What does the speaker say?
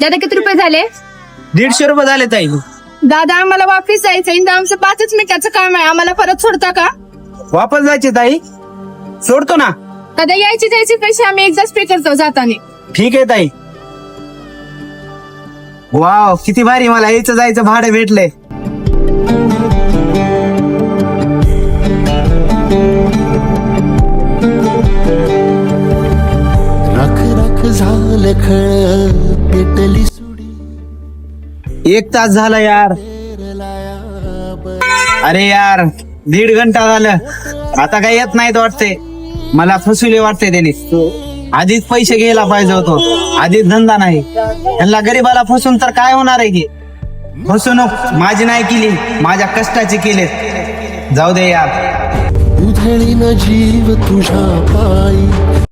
दादा किती रुपये झाले? 150 रुपये झाले ताई. दादा आम्हाला वापिस जायचंय, आमचं 5 मिनिटाचं काम आहे, आम्हाला परत सोडता का? वापस जायचे ताई? सोडतो ना. दादा यायचे जायचे पैसे आम्ही एकदाच पे करतो जाताना. ठीक आहे ताई. वाव, किती भारी, मला यायचं जायचं भाडं भेटलंय. राख राख झालं खळ पेटली सुडी 1 तास झाला यार. अरे यार, 1.5 घंटा झालं, आता काय येत नाहीत वाटते. मला फसवले वाटते त्यांनी. आधीच पैसे घ्यायला पाहिजे होतो, आधीच धंदा नाही. यांना गरीबाला फसून तर काय होणार आहे की? फसवणूक माझी नाही केली, माझ्या कष्टाची केलेत. जाऊ दे यार. उधळीन जीव तुझ्या पायी